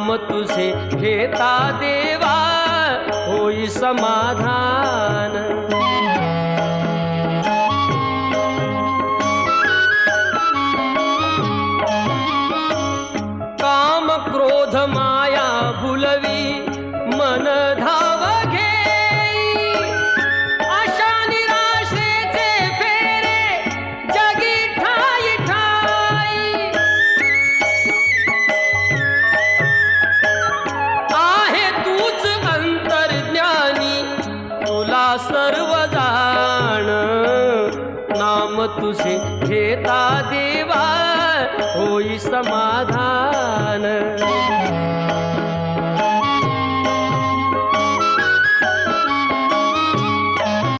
नाम तुझे घेता देवा होई समाधान। काम क्रोध माया भुलवी मन धाव घेई, आशा निराशेचे फेरे जगी ठाई ठाई। आहे तूच अंतर्ज्ञानी तुला सर्व जाण, नाम तुझे घेता देवा होई समाधान।